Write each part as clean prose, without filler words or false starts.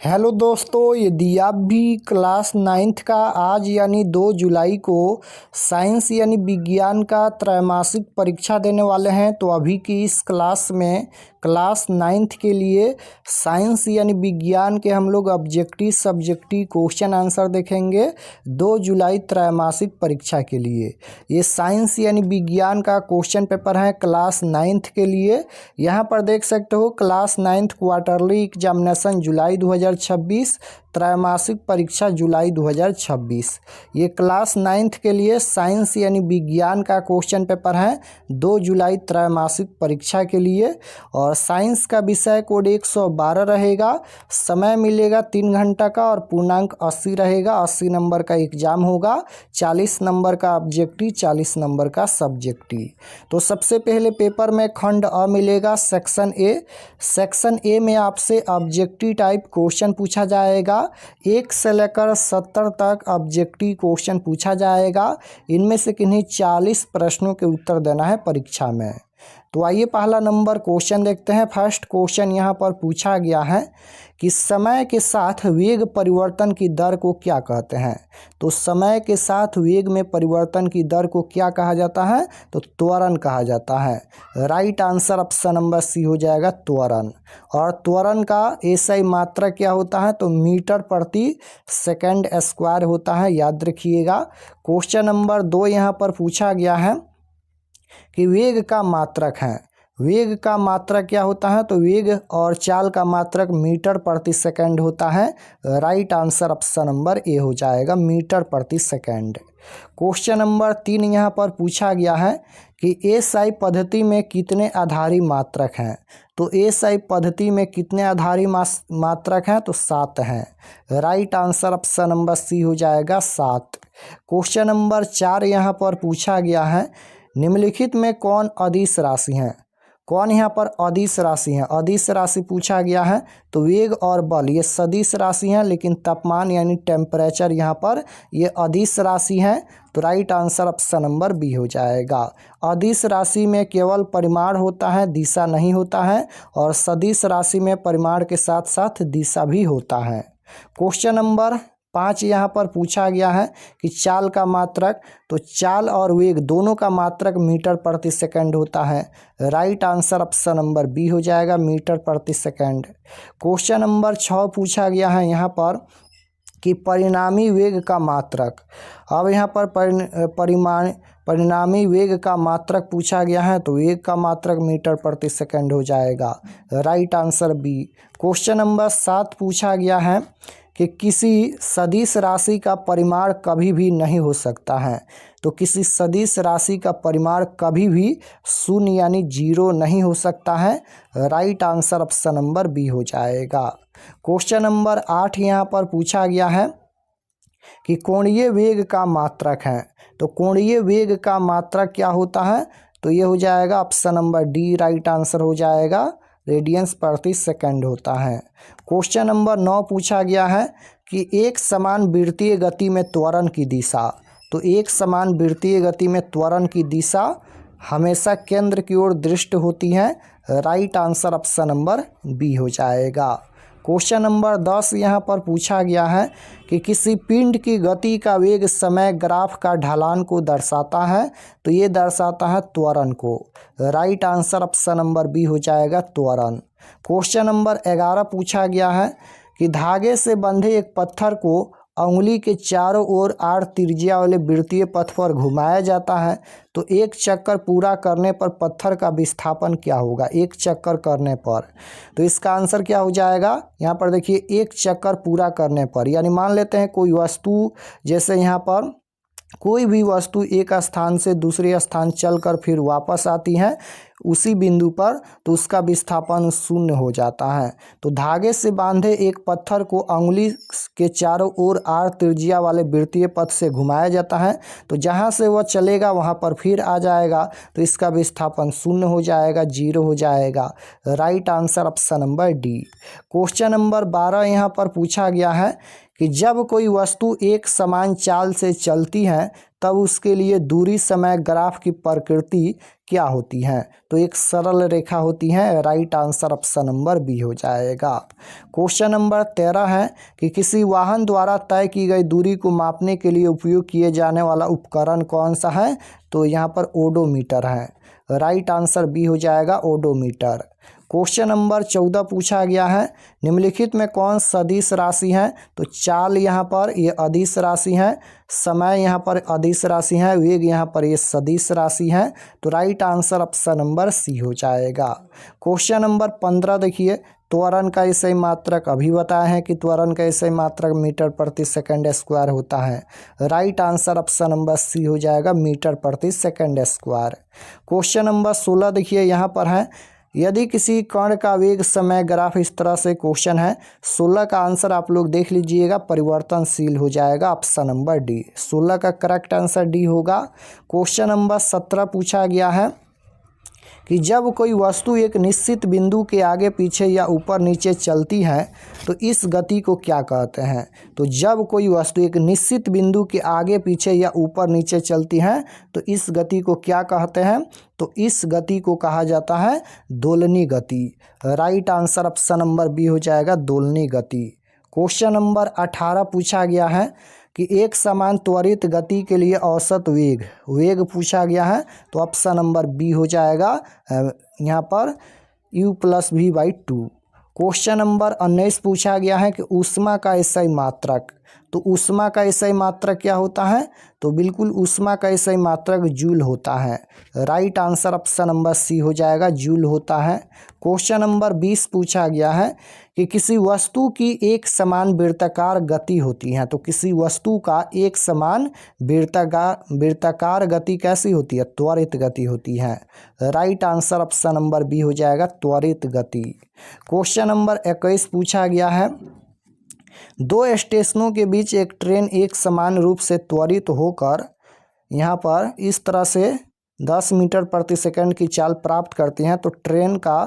Hello दोस्तों, यदि आप भी क्लास 9th का आज यानी 2 जुलाई को साइंस यानी विज्ञान का त्रैमासिक परीक्षा देने वाले हैं तो अभी की इस क्लास में क्लास 9th के लिए साइंस यानी विज्ञान के हम लोग ऑब्जेक्टिव सब्जेक्टिव क्वेश्चन आंसर देखेंगे 2 जुलाई त्रैमासिक परीक्षा के लिए। ये साइंस यानी विज्ञान का क्वेश्चन पेपर है क्लास 9th के लिए। यहाँ पर देख सकते हो क्लास 9th क्वार्टरली एग्जामिनेशन जुलाई 2026, त्रैमासिक परीक्षा जुलाई 2026। ये क्लास 9th के लिए साइंस यानी विज्ञान का क्वेश्चन पेपर है 2 जुलाई त्रैमासिक परीक्षा के लिए। और साइंस का विषय कोड 112 रहेगा, समय मिलेगा 3 घंटा का और पूर्णांक 80 रहेगा। 80 नंबर का एग्जाम होगा, 40 नंबर का ऑब्जेक्टिव, 40 नंबर का सब्जेक्टिव। तो सबसे पहले पेपर में खंड अ मिलेगा, सेक्शन ए। सेक्शन ए में आपसे ऑब्जेक्टिव टाइप क्वेश्चन पूछा जाएगा। 1 से लेकर 70 तक ऑब्जेक्टिव क्वेश्चन पूछा जाएगा। इनमें से किन्हीं 40 प्रश्नों के उत्तर देना है परीक्षा में। तो आइए पहला नंबर क्वेश्चन देखते हैं। फर्स्ट क्वेश्चन यहाँ पर पूछा गया है कि समय के साथ वेग परिवर्तन की दर को क्या कहते हैं। तो समय के साथ वेग में परिवर्तन की दर को क्या कहा जाता है, तो त्वरण कहा जाता है। Right answer option number C हो जाएगा, त्वरण। और त्वरण का एसआई मात्रा क्या होता है, तो मीटर प्रति सेकंड स्क्वायर होता है, याद रखिएगा। क्वेश्चन नंबर 2 यहाँ पर पूछा गया है कि वेग का मात्रक है। वेग का मात्रक क्या होता है, तो वेग और चाल का मात्रक मीटर प्रति सेकंड होता है। Right answer option number A हो जाएगा, मीटर प्रति सेकंड। क्वेश्चन नंबर 3 यहाँ पर पूछा गया है कि एसआई पद्धति में कितने आधारी मात्रक हैं। तो एसआई पद्धति में कितने आधारी मात्रक हैं, तो 7 हैं। Right answer option number C हो जाएगा, 7। क्वेश्चन नंबर 4 यहाँ पर पूछा गया है, निम्नलिखित में कौन अदिश राशि है। कौन यहाँ पर अदिश राशि है, अदिश राशि पूछा गया है। तो वेग और बल ये सदिश राशि हैं, लेकिन तापमान यानी टेम्परेचर यहाँ पर ये अदिश राशि है। तो right answer option number B हो जाएगा। अदिश राशि में केवल परिमाण होता है, दिशा नहीं होता है। और सदिश राशि में परिमाण के साथ साथ दिशा भी होता है। क्वेश्चन नंबर 5 यहाँ पर पूछा गया है कि चाल का मात्रक। तो चाल और वेग दोनों का मात्रक मीटर प्रति सेकंड होता है। Right answer option number B हो जाएगा, मीटर प्रति सेकंड। क्वेश्चन नंबर 6 पूछा गया है यहाँ पर कि परिणामी वेग का मात्रक। अब यहाँ पर परिणामी वेग का मात्रक पूछा गया है, तो वेग का मात्रक मीटर प्रति सेकंड हो जाएगा। Right answer B. Question number 7 पूछा गया है कि किसी सदिश राशि का परिमाण कभी भी नहीं हो सकता है। तो किसी सदिश राशि का परिमाण कभी भी शून्य यानी 0 नहीं हो सकता है। Right answer option number B हो जाएगा। क्वेश्चन नंबर 8 यहाँ पर पूछा गया है कि कोणीय वेग का मात्रक है। तो कोणीय वेग का मात्रक क्या होता है, तो ये हो जाएगा option number D, right answer हो जाएगा, रेडियंस प्रति सेकंड होता है। क्वेश्चन नंबर 9 पूछा गया है कि एक समान वृत्तीय गति में त्वरण की दिशा। तो एक समान वृत्तीय गति में त्वरण की दिशा हमेशा केंद्र की ओर दृष्ट होती है। Right answer option number B हो जाएगा। क्वेश्चन नंबर 10 यहाँ पर पूछा गया है कि किसी पिंड की गति का वेग समय ग्राफ का ढलान को दर्शाता है। तो ये दर्शाता है त्वरण को। Right answer option number B हो जाएगा, त्वरण। क्वेश्चन नंबर 11 पूछा गया है कि धागे से बंधे एक पत्थर को उंगली के चारों ओर 8 त्रिज्या वाले वृत्तीय पथ पर घुमाया जाता है। तो एक चक्कर पूरा करने पर पत्थर का विस्थापन क्या होगा, एक चक्कर करने पर। तो इसका आंसर क्या हो जाएगा, यहाँ पर देखिए एक चक्कर पूरा करने पर, यानी मान लेते हैं कोई वस्तु, जैसे यहाँ पर कोई भी वस्तु एक स्थान से दूसरे स्थान चलकर फिर वापस आती है उसी बिंदु पर, तो उसका विस्थापन 0 हो जाता है। तो धागे से बांधे एक पत्थर को अंगुली के चारों ओर 8 त्रिज्या वाले वृत्तीय पथ से घुमाया जाता है। तो जहाँ से वह चलेगा वहाँ पर फिर आ जाएगा, तो इसका विस्थापन 0 हो जाएगा, 0 हो जाएगा। Right answer option number D. Question number 12 यहाँ पर पूछा गया है कि जब कोई वस्तु एक समान चाल से चलती है तब उसके लिए दूरी समय ग्राफ की प्रकृति क्या होती है? तो एक सरल रेखा होती है। Right answer option number B हो जाएगा। क्वेश्चन नंबर 13 है कि किसी वाहन द्वारा तय की गई दूरी को मापने के लिए उपयोग किए जाने वाला उपकरण कौन सा है? तो यहाँ पर ओडोमीटर है। राइट आंसर बी हो जाएगा, ओडोमीटर। क्वेश्चन नंबर 14 पूछा गया है, निम्नलिखित में कौन सदिश राशि है? तो चाल यहाँ पर ये अदिश राशि है, समय यहाँ पर अदिश राशि है, वेग यहाँ पर ये सदिश राशि है। तो right answer option number C हो जाएगा। क्वेश्चन नंबर 15 देखिए, त्वरण का सही मात्रक अभी बताया है कि त्वरण का सही मात्रक मीटर प्रति सेकंड स्क्वायर होता है। Right answer option number C हो जाएगा, मीटर प्रति सेकंड स्क्वायर। क्वेश्चन नंबर 16 देखिए, यहाँ पर है, यदि किसी कण का वेग समय ग्राफ इस तरह से क्वेश्चन है। 16 का आंसर आप लोग देख लीजिएगा, परिवर्तनशील हो जाएगा, ऑप्शन नंबर डी। 16 का करेक्ट आंसर डी होगा। क्वेश्चन नंबर 17 पूछा गया है कि जब कोई वस्तु एक निश्चित बिंदु के आगे पीछे या ऊपर नीचे चलती है तो इस गति को क्या कहते हैं? तो जब कोई वस्तु एक निश्चित बिंदु के आगे पीछे या ऊपर नीचे चलती है तो इस गति को क्या कहते हैं? तो इस गति को कहा जाता है दोलनी गति। Right answer option number B हो जाएगा, दोलनी गति। क्वेश्चन नंबर 18 पूछा गया है कि एक समान त्वरित गति के लिए औसत वेग पूछा गया है। तो ऑप्शन नंबर बी हो जाएगा यहाँ पर u+v/2। क्वेश्चन नंबर 19 पूछा गया है कि ऊष्मा का SI मात्रक। तो ऊष्मा का SI मात्रक क्या होता है? तो बिल्कुल ऊष्मा का SI मात्रक जूल होता है। Right answer option number C हो जाएगा, जूल होता है। क्वेश्चन नंबर 20 पूछा गया है कि किसी वस्तु की एक समान वृत्ताकार गति होती है। तो किसी वस्तु का एक समान वृत्ताकार गति कैसी होती है? त्वरित गति होती है। Right answer option number B हो जाएगा, त्वरित गति। क्वेश्चन नंबर 21 पूछा गया है, दो स्टेशनों के बीच एक ट्रेन एक समान रूप से त्वरित होकर यहाँ पर इस तरह से 10 मीटर प्रति सेकंड की चाल प्राप्त करती हैं तो ट्रेन का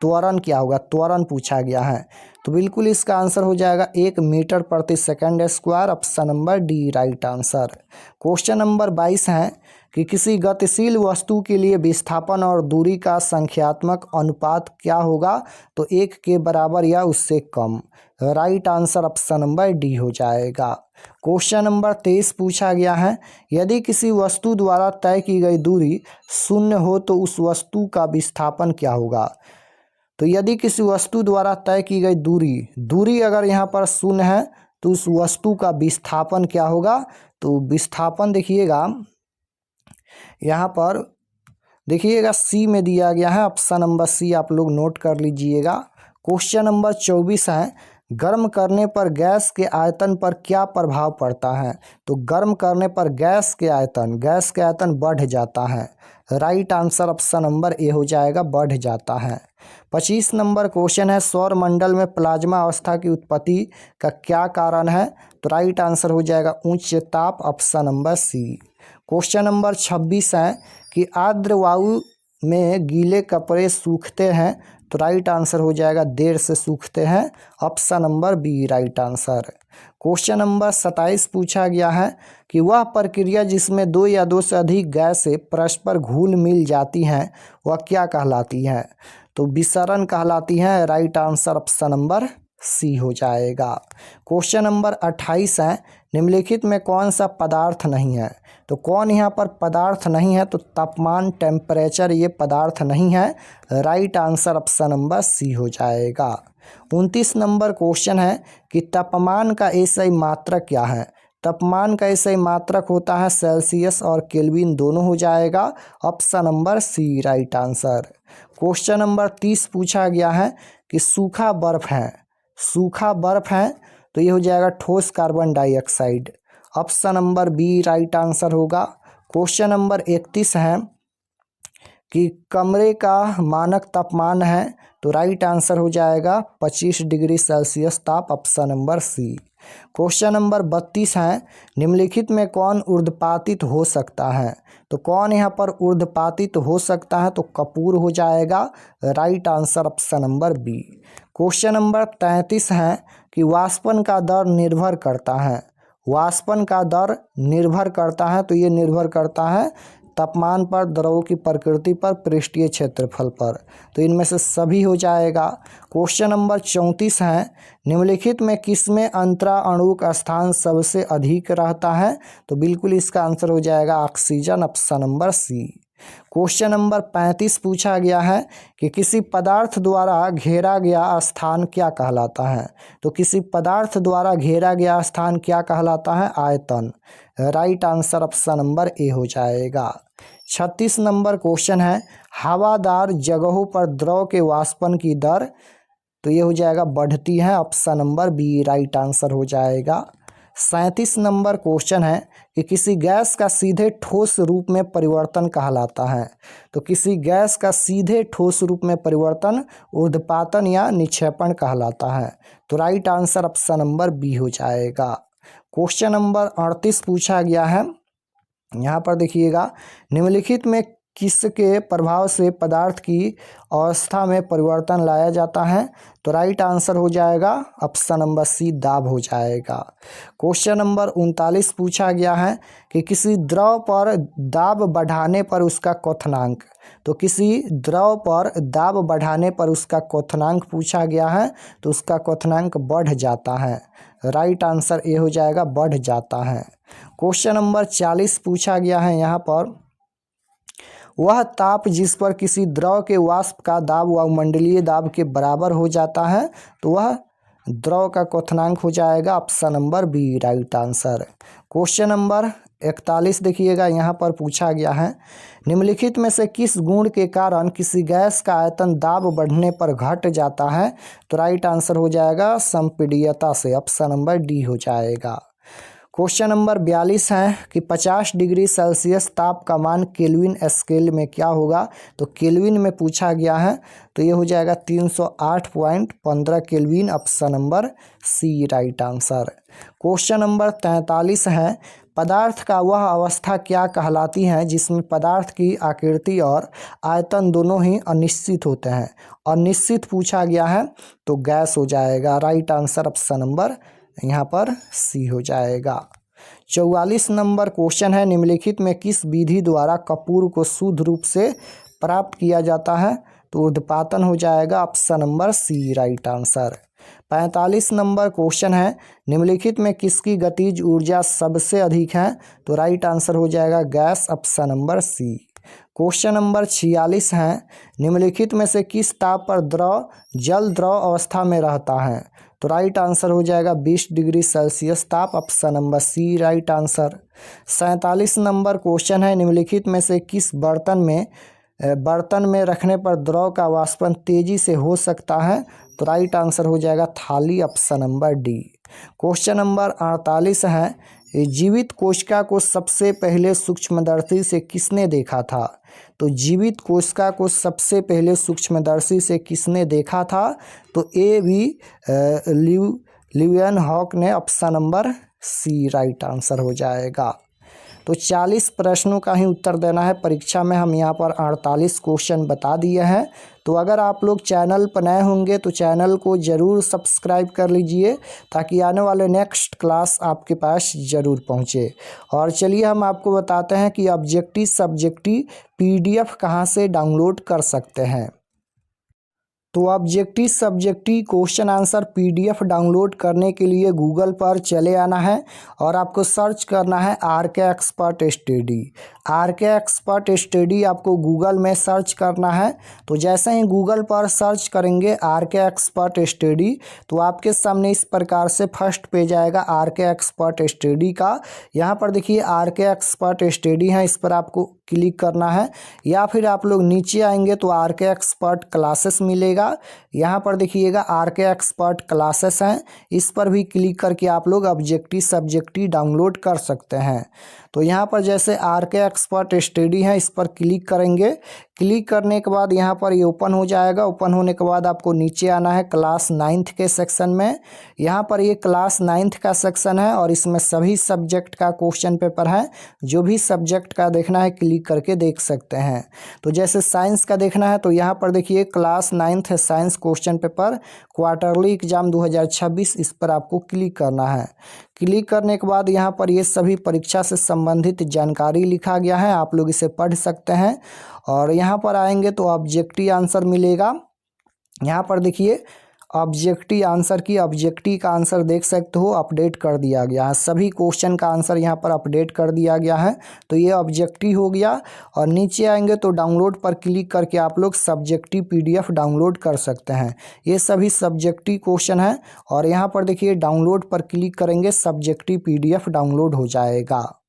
त्वरण क्या होगा? त्वरण पूछा गया है। तो बिल्कुल इसका आंसर हो जाएगा 1 मीटर प्रति second square, option number D right answer. Question number 22 है कि किसी गतिशील वस्तु के लिए विस्थापन और दूरी का संख्यात्मक अनुपात क्या होगा? तो 1 के बराबर या उससे कम। Right answer option number D हो जाएगा। क्वेश्चन नंबर 23 पूछा गया है, यदि किसी वस्तु द्वारा तय की गई दूरी 0 हो तो उस वस्तु का विस्थापन क्या होगा? तो यदि किसी वस्तु द्वारा तय की गई दूरी अगर यहाँ पर 0 है तो उस वस्तु का विस्थापन क्या होगा? तो विस्थापन देखिएगा, यहाँ पर देखिएगा सी में दिया गया है, ऑप्शन नंबर सी आप लोग नोट कर लीजिएगा। क्वेश्चन नंबर 24 है, गर्म करने पर गैस के आयतन पर क्या प्रभाव पड़ता है? तो गर्म करने पर गैस के आयतन बढ़ जाता है। Right answer option number A हो जाएगा, बढ़ जाता है। 25 नंबर क्वेश्चन है, सौर मंडल में प्लाज्मा अवस्था की उत्पत्ति का क्या कारण है? तो राइट आंसर हो जाएगा उच्च ताप, option number C. Question number 26 है कि आर्द्र वायु में गीले कपड़े सूखते हैं। तो राइट आंसर हो जाएगा देर से सूखते हैं, option number B right answer. Question number 27 पूछा गया है कि वह प्रक्रिया जिसमें 2 या 2 से अधिक गैसें परस्पर घुल मिल जाती हैं वह क्या कहलाती है? तो विसरण कहलाती है। Right answer option number C हो जाएगा। क्वेश्चन नंबर 28 है, निम्नलिखित में कौन सा पदार्थ नहीं है? तो कौन यहाँ पर पदार्थ नहीं है? तो तापमान, टेम्परेचर ये पदार्थ नहीं है। Right answer option number C हो जाएगा। 29 नंबर क्वेश्चन है कि तापमान का SI मात्रक क्या है? तापमान का SI मात्रक होता है सेल्सियस और केल्विन दोनों हो जाएगा, option number C right answer. Question number 30 पूछा गया है कि सूखा बर्फ है तो ये हो जाएगा ठोस carbon dioxide, option number B right answer होगा। क्वेश्चन नंबर 31 है कि कमरे का मानक तापमान है। तो राइट आंसर हो जाएगा 25 डिग्री सेल्सियस ताप, option number C. Question number 32 है, निम्नलिखित में कौन ऊर्ध्वपातित हो सकता है? तो कौन यहाँ पर ऊर्ध्वपातित हो सकता है? तो कपूर हो जाएगा। Right answer option number B. Question number 33 है कि वाष्पन का दर निर्भर करता है। वाष्पन का दर निर्भर करता है, तो ये निर्भर करता है तापमान पर, द्रव की प्रकृति पर, पृष्ठीय क्षेत्रफल पर। तो इनमें से सभी हो जाएगा। क्वेश्चन नंबर 34 है, निम्नलिखित में किसमें अंतरा अणु का स्थान सबसे अधिक रहता है? तो बिल्कुल इसका आंसर हो जाएगा oxygen, option number C. Question number 35 पूछा गया है कि किसी पदार्थ द्वारा घेरा गया स्थान क्या कहलाता है? तो किसी पदार्थ द्वारा घेरा गया स्थान क्या कहलाता है? आयतन। Right answer option number A हो जाएगा। 36 नंबर क्वेश्चन है, हवादार जगहों पर द्रव के वाष्पन की दर, तो ये हो जाएगा बढ़ती है, option number B right answer हो जाएगा। 37 नंबर क्वेश्चन है कि किसी गैस का सीधे ठोस रूप में परिवर्तन कहलाता है? तो किसी गैस का सीधे ठोस रूप में परिवर्तन ऊर्ध्वपातन या निक्षेपण कहलाता है। तो right answer option number B हो जाएगा। क्वेश्चन नंबर 38 पूछा गया है, यहाँ पर देखिएगा, निम्नलिखित में किसके प्रभाव से पदार्थ की अवस्था में परिवर्तन लाया जाता है? तो राइट आंसर हो जाएगा ऑप्शन नंबर सी दाब हो जाएगा। क्वेश्चन नंबर 39 पूछा गया है कि किसी द्रव पर दाब बढ़ाने पर उसका क्वथनांक, तो किसी द्रव पर दाब बढ़ाने पर उसका क्वथनांक पूछा गया है, तो उसका क्वथनांक बढ़ जाता है। राइट आंसर ए हो जाएगा, बढ़ जाता है। क्वेश्चन नंबर 40 पूछा गया है, यहाँ पर वह ताप जिस पर किसी द्रव के वाष्प का दाब वायुमंडलीय दाब के बराबर हो जाता है, तो वह द्रव का क्वथनांक हो जाएगा, option number B right answer. Question number 41 देखिएगा, यहाँ पर पूछा गया है, निम्नलिखित में से किस गुण के कारण किसी गैस का आयतन दाब बढ़ने पर घट जाता है? तो राइट आंसर हो जाएगा संपीड्यता से, ऑप्शन नंबर डी हो जाएगा। क्वेश्चन नंबर 42 है कि 50 डिग्री सेल्सियस ताप का मान केल्विन स्केल में क्या होगा? तो केल्विन में पूछा गया है, तो ये हो जाएगा 308.15 kelvin, option number C right answer. Question number 43 है, पदार्थ का वह अवस्था क्या कहलाती है जिसमें पदार्थ की आकृति और आयतन दोनों ही अनिश्चित होते हैं? अनिश्चित पूछा गया है, तो गैस हो जाएगा। राइट आंसर ऑप्शन नंबर यहाँ पर सी हो जाएगा। 44 नंबर क्वेश्चन है, निम्नलिखित में किस विधि द्वारा कपूर को शुद्ध रूप से प्राप्त किया जाता है? तो ऊर्ध्वपातन हो जाएगा, option number C right answer. 45 number question है, निम्नलिखित में किसकी गतिज ऊर्जा सबसे अधिक है? तो राइट आंसर हो जाएगा gas, option number C. Question number 46 है, निम्नलिखित में से किस ताप पर द्रव जल द्रव अवस्था में रहता है? तो राइट आंसर हो जाएगा 20 डिग्री सेल्सियस ताप, option number C right answer. 47 number question है, निम्नलिखित में से किस बर्तन में रखने पर द्रव का वाष्पन तेजी से हो सकता है? तो राइट आंसर हो जाएगा थाली, option number D. Question number 48 है, जीवित कोशिका को सबसे पहले सूक्ष्मदर्शी से किसने देखा था? तो जीवित कोशिका को सबसे पहले सूक्ष्मदर्शी से किसने देखा था? तो ए वी ल्यूवेनहॉक ने, option number C right answer हो जाएगा। तो 40 प्रश्नों का ही उत्तर देना है परीक्षा में। हम यहाँ पर 48 क्वेश्चन बता दिए हैं। तो अगर आप लोग चैनल पर नए होंगे तो चैनल को ज़रूर सब्सक्राइब कर लीजिए, ताकि आने वाले नेक्स्ट क्लास आपके पास ज़रूर पहुँचे। और चलिए हम आपको बताते हैं कि ऑब्जेक्टिव सब्जेक्टिव PDF कहाँ से डाउनलोड कर सकते हैं। तो objective subjective question answer PDF download करने के लिए गूगल पर चले आना है और आपको सर्च करना है RK expert study. RK expert study आपको गूगल में सर्च करना है। तो जैसे ही गूगल पर सर्च करेंगे RK एक्सपर्ट स्टडी, तो आपके सामने इस प्रकार से फर्स्ट पेज आएगा RK एक्सपर्ट स्टडी का। यहाँ पर देखिए RK एक्सपर्ट स्टडी है, इस पर आपको क्लिक करना है, या फिर आप लोग नीचे आएंगे तो RK एक्सपर्ट क्लासेस मिलेगा। यहाँ पर देखिएगा RK एक्सपर्ट क्लासेस हैं, इस पर भी क्लिक करके आप लोग ऑब्जेक्टिव सब्जेक्टिव डाउनलोड कर सकते हैं। तो यहाँ पर जैसे RK एक्सपर्ट स्टडी है, इस पर क्लिक करेंगे। क्लिक करने के बाद यहाँ पर ये ओपन हो जाएगा। ओपन होने के बाद आपको नीचे आना है क्लास 9th के सेक्शन में। यहाँ पर ये क्लास 9th का सेक्शन है और इसमें सभी सब्जेक्ट का क्वेश्चन पेपर है। जो भी सब्जेक्ट का देखना है क्लिक करके देख सकते हैं। तो जैसे साइंस का देखना है तो यहाँ पर देखिए क्लास 9th है science question paper quarterly exam 2026, इस पर आपको क्लिक करना है। क्लिक करने के बाद यहाँ पर ये सभी परीक्षा से संबंधित जानकारी लिखा गया है, आप लोग इसे पढ़ सकते हैं। और यहाँ पर आएंगे तो ऑब्जेक्टिव आंसर मिलेगा। यहाँ पर देखिए ऑब्जेक्टिव का आंसर देख सकते हो, अपडेट कर दिया गया है। सभी क्वेश्चन का आंसर यहाँ पर अपडेट कर दिया गया है। तो ये ऑब्जेक्टिव हो गया। और नीचे आएंगे तो डाउनलोड पर क्लिक करके आप लोग सब्जेक्टिव PDF डाउनलोड कर सकते हैं। ये सभी सब्जेक्टिव क्वेश्चन हैं। और यहाँ पर देखिए डाउनलोड पर क्लिक करेंगे, सब्जेक्टिव PDF डाउनलोड हो जाएगा।